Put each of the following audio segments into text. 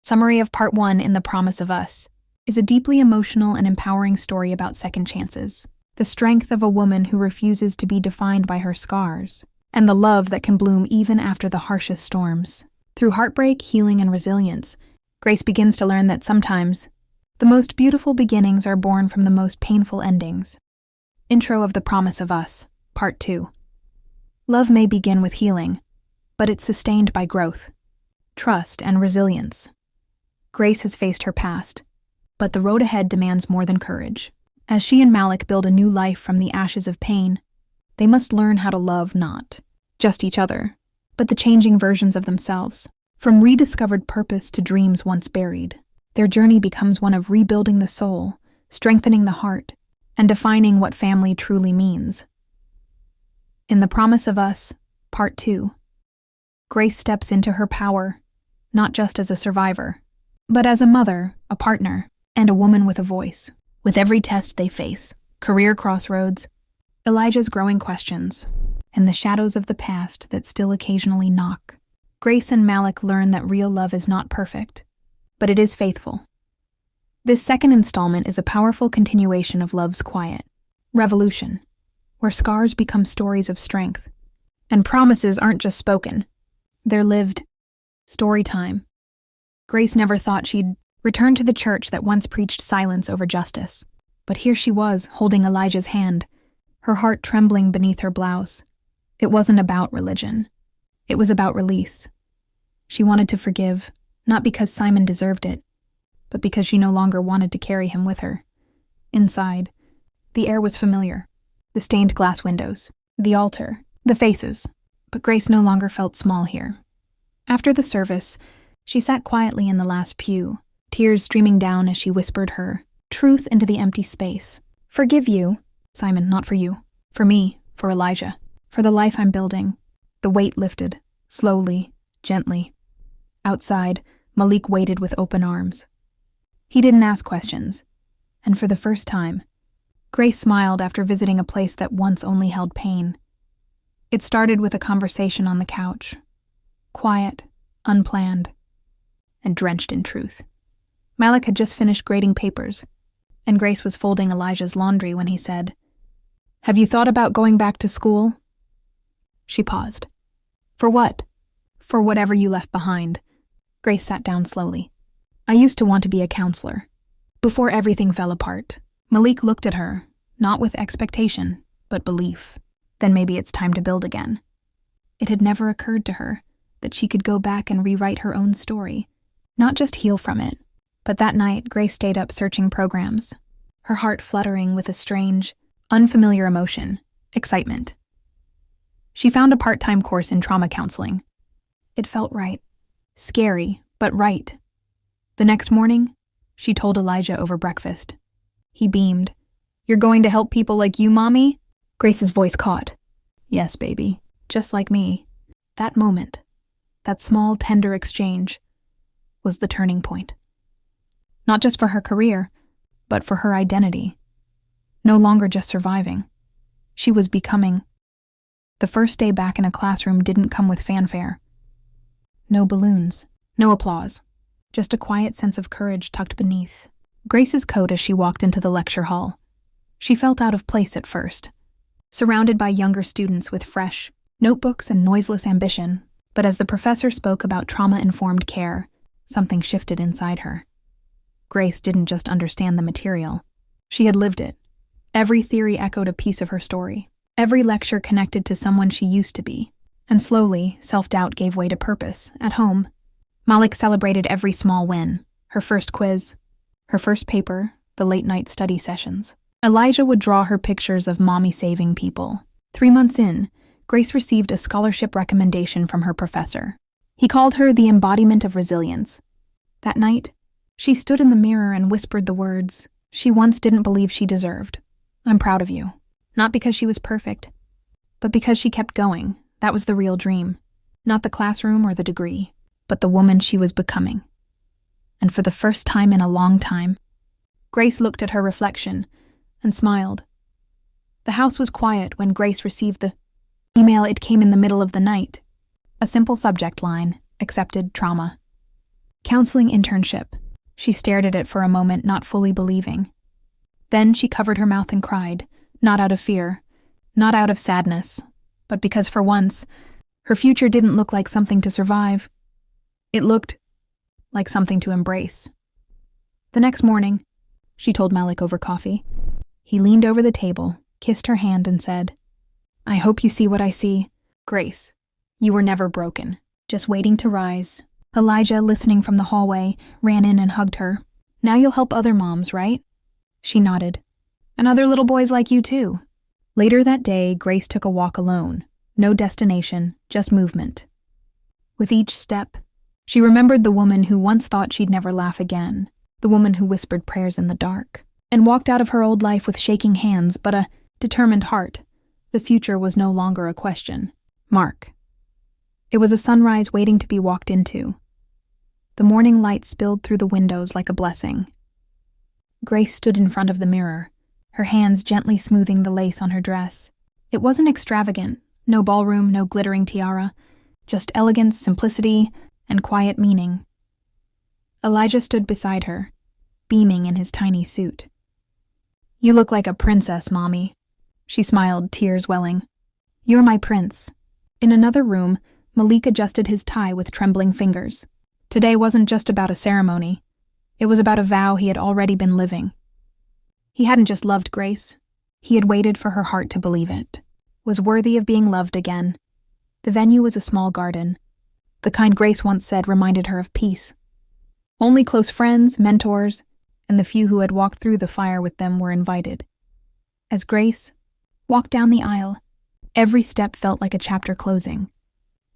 Summary of Part 1 in The Promise of Us is a deeply emotional and empowering story about second chances, the strength of a woman who refuses to be defined by her scars, and the love that can bloom even after the harshest storms. Through heartbreak, healing, and resilience, Grace begins to learn that sometimes the most beautiful beginnings are born from the most painful endings. Intro of The Promise of Us, Part 2. Love may begin with healing, but it's sustained by growth, trust, and resilience. Grace has faced her past, but the road ahead demands more than courage. As she and Malik build a new life from the ashes of pain, they must learn how to love not just each other, but the changing versions of themselves. From rediscovered purpose to dreams once buried, their journey becomes one of rebuilding the soul, strengthening the heart, and defining what family truly means. In The Promise of Us, Part 2, Grace steps into her power, not just as a survivor, but as a mother, a partner, and a woman with a voice. With every test they face, career crossroads, Elijah's growing questions, and the shadows of the past that still occasionally knock, Grace and Malik learn that real love is not perfect, but it is faithful. This second installment is a powerful continuation of Love's quiet revolution, where scars become stories of strength, and promises aren't just spoken, they're lived. Story time. Grace never thought she'd return to the church that once preached silence over justice. But here she was, holding Elijah's hand, her heart trembling beneath her blouse. It wasn't about religion. It was about release. She wanted to forgive, not because Simon deserved it, but because she no longer wanted to carry him with her. Inside, the air was familiar. The stained glass windows, the altar, the faces. But Grace no longer felt small here. After the service, she sat quietly in the last pew, tears streaming down as she whispered her truth into the empty space. Forgive you, Simon, not for you. For me, for Elijah, for the life I'm building. The weight lifted, slowly, gently. Outside, Malik waited with open arms. He didn't ask questions, and for the first time, Grace smiled after visiting a place that once only held pain. It started with a conversation on the couch, quiet, unplanned, and drenched in truth. Malik had just finished grading papers, and Grace was folding Elijah's laundry when he said, "Have you thought about going back to school?" She paused. "For what?" "For whatever you left behind." Grace sat down slowly. "I used to want to be a counselor." Before everything fell apart, Malik looked at her, not with expectation, but belief. Then maybe it's time to build again. It had never occurred to her that she could go back and rewrite her own story, not just heal from it. But that night, Grace stayed up searching programs, her heart fluttering with a strange, unfamiliar emotion, excitement. She found a part-time course in trauma counseling. It felt right. Scary, but right. The next morning, she told Elijah over breakfast. He beamed. "You're going to help people like you, Mommy?" Grace's voice caught. "Yes, baby. Just like me." That moment, that small, tender exchange, was the turning point. Not just for her career, but for her identity. No longer just surviving. She was becoming. The first day back in a classroom didn't come with fanfare. No balloons, no applause, just a quiet sense of courage tucked beneath Grace's coat as she walked into the lecture hall. She felt out of place at first, surrounded by younger students with fresh notebooks and noiseless ambition. But as the professor spoke about trauma-informed care, something shifted inside her. Grace didn't just understand the material. She had lived it. Every theory echoed a piece of her story. Every lecture connected to someone she used to be. And slowly, self-doubt gave way to purpose. At home, Malik celebrated every small win. Her first quiz, her first paper, the late-night study sessions. Elijah would draw her pictures of mommy saving people. 3 months in, Grace received a scholarship recommendation from her professor. He called her the embodiment of resilience. That night, she stood in the mirror and whispered the words she once didn't believe she deserved. "I'm proud of you." Not because she was perfect, but because she kept going. That was the real dream. Not the classroom or the degree, but the woman she was becoming. And for the first time in a long time, Grace looked at her reflection and smiled. The house was quiet when Grace received the email. It came in the middle of the night. A simple subject line, accepted trauma. Counseling internship. She stared at it for a moment, not fully believing. Then she covered her mouth and cried, not out of fear, not out of sadness, but because for once, her future didn't look like something to survive. It looked like something to embrace. The next morning, she told Malik over coffee. He leaned over the table, kissed her hand, and said, "I hope you see what I see. Grace, you were never broken, just waiting to rise." Elijah, listening from the hallway, ran in and hugged her. "Now you'll help other moms, right?" She nodded. "And other little boys like you too." Later that day, Grace took a walk alone. No destination, just movement. With each step, she remembered the woman who once thought she'd never laugh again, the woman who whispered prayers in the dark, and walked out of her old life with shaking hands but a determined heart. The future was no longer a question. Mark. It was a sunrise waiting to be walked into. The morning light spilled through the windows like a blessing. Grace stood in front of the mirror, her hands gently smoothing the lace on her dress. It wasn't extravagant, no ballroom, no glittering tiara, just elegance, simplicity, and quiet meaning. Elijah stood beside her, beaming in his tiny suit. "You look like a princess, Mommy." She smiled, tears welling. "You're my prince." In another room, Malik adjusted his tie with trembling fingers. Today wasn't just about a ceremony. It was about a vow he had already been living. He hadn't just loved Grace. He had waited for her heart to believe it, was worthy of being loved again. The venue was a small garden. The kind Grace once said reminded her of peace. Only close friends, mentors, and the few who had walked through the fire with them were invited. As Grace walked down the aisle, every step felt like a chapter closing.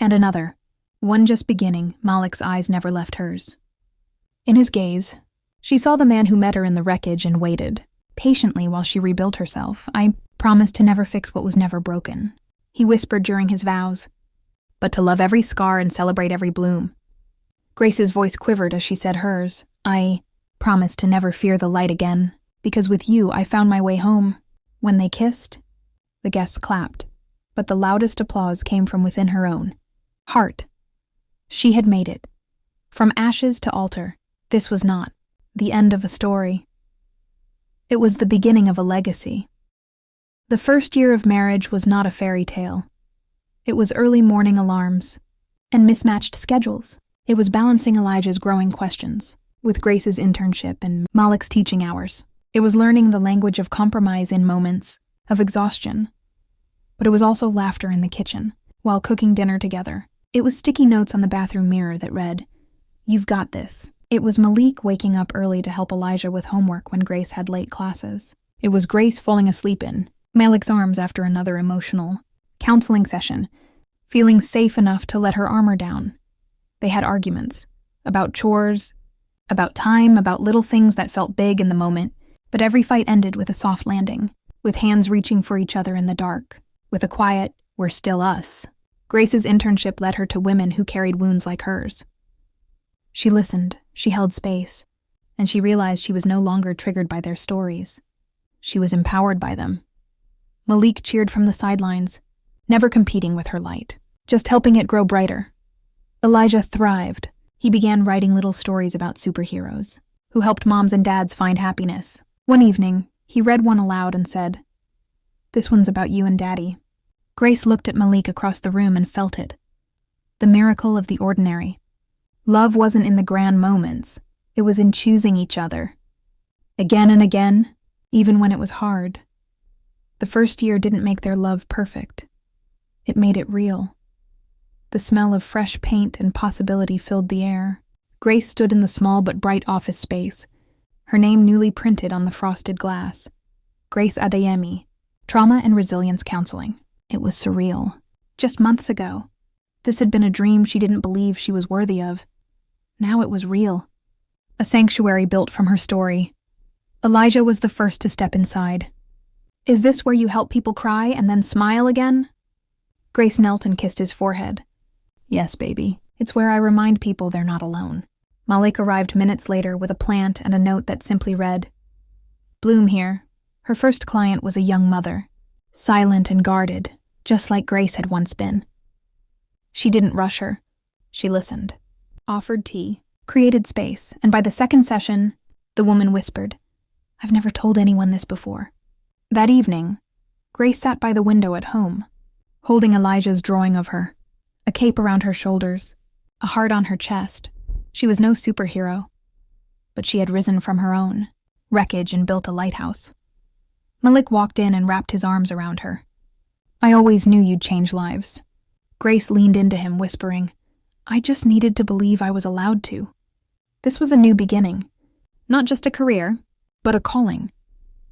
And another, one just beginning. Malik's eyes never left hers. In his gaze, she saw the man who met her in the wreckage and waited, patiently while she rebuilt herself. "I promised to never fix what was never broken," he whispered during his vows, "but to love every scar and celebrate every bloom." Grace's voice quivered as she said hers. "I promised to never fear the light again, because with you I found my way home." When they kissed, the guests clapped, but the loudest applause came from within her own heart. She had made it. From ashes to altar, this was not the end of a story. It was the beginning of a legacy. The first year of marriage was not a fairy tale. It was early morning alarms and mismatched schedules. It was balancing Elijah's growing questions with Grace's internship and Malik's teaching hours. It was learning the language of compromise in moments of exhaustion. But it was also laughter in the kitchen while cooking dinner together. It was sticky notes on the bathroom mirror that read, "You've got this." It was Malik waking up early to help Elijah with homework when Grace had late classes. It was Grace falling asleep in Malik's arms after another emotional counseling session, feeling safe enough to let her armor down. They had arguments about chores, about time, about little things that felt big in the moment, but every fight ended with a soft landing, with hands reaching for each other in the dark, with a quiet, "We're still us." Grace's internship led her to women who carried wounds like hers. She listened, she held space, and she realized she was no longer triggered by their stories. She was empowered by them. Malik cheered from the sidelines, never competing with her light, just helping it grow brighter. Elijah thrived. He began writing little stories about superheroes who helped moms and dads find happiness. One evening, he read one aloud and said, "This one's about you and Daddy." Grace looked at Malik across the room and felt it. The miracle of the ordinary. Love wasn't in the grand moments. It was in choosing each other. Again and again, even when it was hard. The first year didn't make their love perfect. It made it real. The smell of fresh paint and possibility filled the air. Grace stood in the small but bright office space, her name newly printed on the frosted glass. Grace Adeyemi, Trauma and Resilience Counseling. It was surreal. Just months ago, this had been a dream she didn't believe she was worthy of. Now it was real. A sanctuary built from her story. Elijah was the first to step inside. "Is this where you help people cry and then smile again?" Grace knelt and kissed his forehead. "Yes, baby. It's where I remind people they're not alone." Malik arrived minutes later with a plant and a note that simply read, "Bloom here." Her first client was a young mother, silent and guarded, just like Grace had once been. She didn't rush her. She listened, offered tea, created space, and by the second session, the woman whispered, "I've never told anyone this before." That evening, Grace sat by the window at home, holding Elijah's drawing of her, a cape around her shoulders, a heart on her chest. She was no superhero, but she had risen from her own wreckage and built a lighthouse. Malik walked in and wrapped his arms around her. "I always knew you'd change lives." Grace leaned into him, whispering, "I just needed to believe I was allowed to." This was a new beginning. Not just a career, but a calling.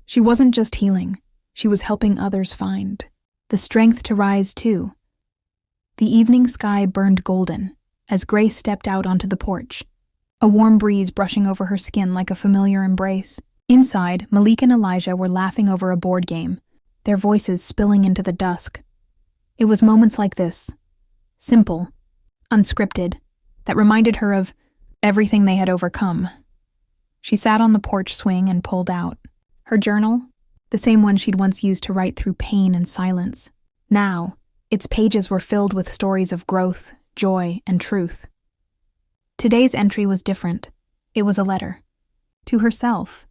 She wasn't just healing. She was helping others find the strength to rise too. The evening sky burned golden as Grace stepped out onto the porch, a warm breeze brushing over her skin like a familiar embrace. Inside, Malik and Elijah were laughing over a board game, their voices spilling into the dusk. It was moments like this, simple, unscripted, that reminded her of everything they had overcome. She sat on the porch swing and pulled out her journal, the same one she'd once used to write through pain and silence. Now, its pages were filled with stories of growth, joy, and truth. Today's entry was different. It was a letter. To herself.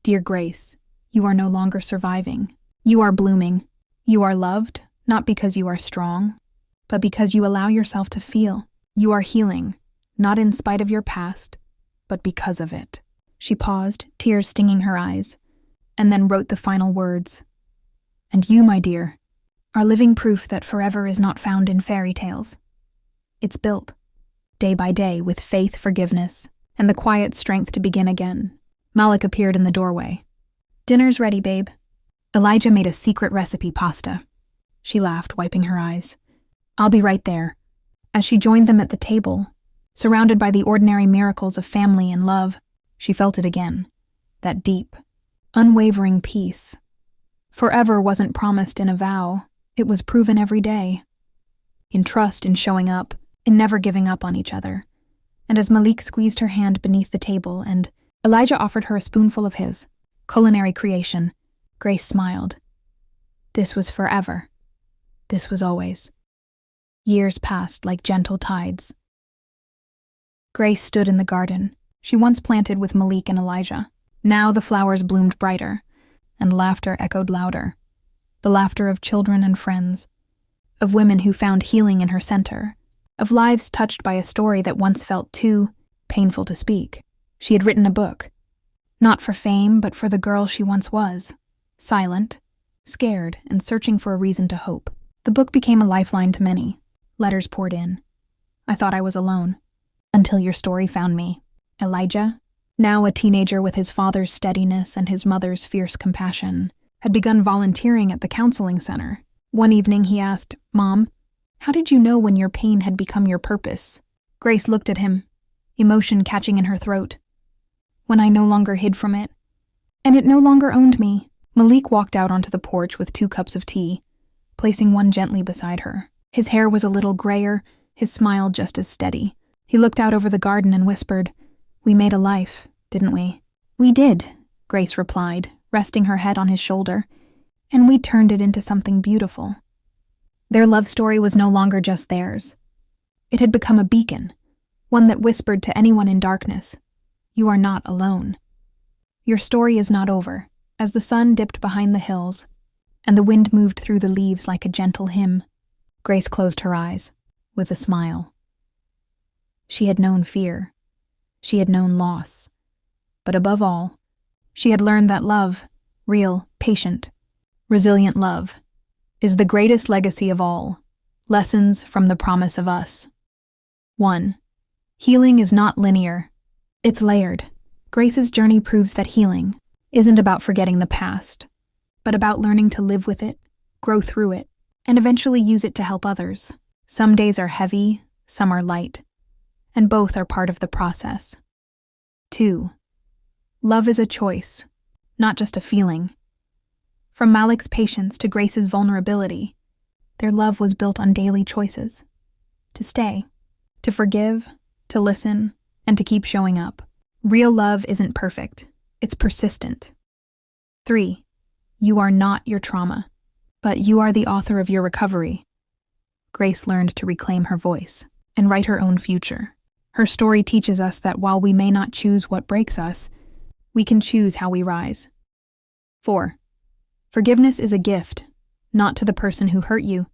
"Dear Grace, you are no longer surviving. You are blooming. You are loved, not because you are strong, but because you allow yourself to feel. You are healing, not in spite of your past, but because of it." She paused, tears stinging her eyes, and then wrote the final words. "And you, my dear, are living proof that forever is not found in fairy tales. It's built, day by day, with faith, forgiveness, and the quiet strength to begin again." Malik appeared in the doorway. "Dinner's ready, babe." Elijah made a secret recipe pasta. She laughed, wiping her eyes. "I'll be right there." As she joined them at the table, surrounded by the ordinary miracles of family and love, she felt it again, that deep, unwavering peace. Forever wasn't promised in a vow, it was proven every day. In trust, in showing up, in never giving up on each other. And as Malik squeezed her hand beneath the table and Elijah offered her a spoonful of his culinary creation, Grace smiled. This was forever. This was always. Years passed like gentle tides. Grace stood in the garden she once planted with Malik and Elijah. Now the flowers bloomed brighter, and laughter echoed louder. The laughter of children and friends, of women who found healing in her center, of lives touched by a story that once felt too painful to speak. She had written a book, not for fame, but for the girl she once was, silent, scared, and searching for a reason to hope. The book became a lifeline to many. Letters poured in. "I thought I was alone, until your story found me." Elijah, now a teenager with his father's steadiness and his mother's fierce compassion, had begun volunteering at the counseling center. One evening he asked, "Mom, how did you know when your pain had become your purpose?" Grace looked at him, emotion catching in her throat. "When I no longer hid from it, and it no longer owned me." Malik walked out onto the porch with 2 cups of tea, placing one gently beside her. His hair was a little grayer, his smile just as steady. He looked out over the garden and whispered, "We made a life, didn't we?" "We did," Grace replied, resting her head on his shoulder, "and we turned it into something beautiful." Their love story was no longer just theirs. It had become a beacon, one that whispered to anyone in darkness, "You are not alone. Your story is not over." As the sun dipped behind the hills, and the wind moved through the leaves like a gentle hymn, Grace closed her eyes, with a smile. She had known fear. She had known loss. But above all, she had learned that love, real, patient, resilient love, is the greatest legacy of all. Lessons from the promise of us. 1. Healing is not linear. It's layered. Grace's journey proves that healing isn't about forgetting the past, but about learning to live with it, grow through it, and eventually use it to help others. Some days are heavy, some are light, and both are part of the process. 2. Love is a choice, not just a feeling. From Malik's patience to Grace's vulnerability, their love was built on daily choices. To stay, to forgive, to listen, and to keep showing up. Real love isn't perfect. It's persistent. 3. You are not your trauma, but you are the author of your recovery. Grace learned to reclaim her voice and write her own future. Her story teaches us that while we may not choose what breaks us, we can choose how we rise. 4. Forgiveness is a gift, not to the person who hurt you,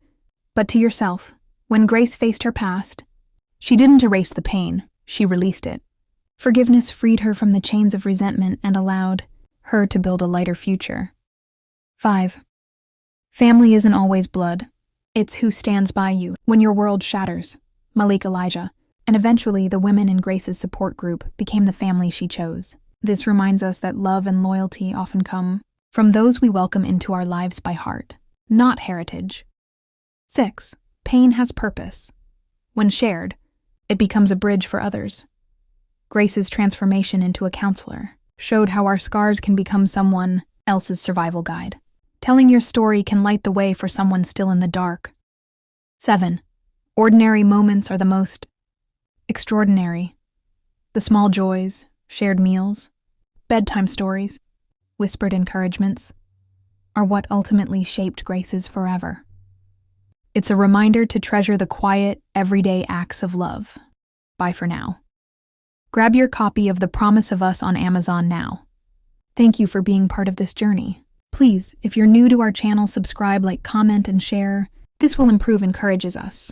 but to yourself. When Grace faced her past, she didn't erase the pain, she released it. Forgiveness freed her from the chains of resentment and allowed her to build a lighter future. 5. Family isn't always blood. It's who stands by you when your world shatters. Malik Elijah, and eventually the women in Grace's support group became the family she chose. This reminds us that love and loyalty often come from those we welcome into our lives by heart, not heritage. 6. Pain has purpose. When shared, it becomes a bridge for others. Grace's transformation into a counselor showed how our scars can become someone else's survival guide. Telling your story can light the way for someone still in the dark. 7. Ordinary moments are the most extraordinary. The small joys, shared meals, bedtime stories, whispered encouragements are what ultimately shaped Grace's forever. It's a reminder to treasure the quiet, everyday acts of love. Bye for now. Grab your copy of The Promise of Us on Amazon now. Thank you for being part of this journey. Please, if you're new to our channel, subscribe, like, comment, and share. This will improve and encourages us.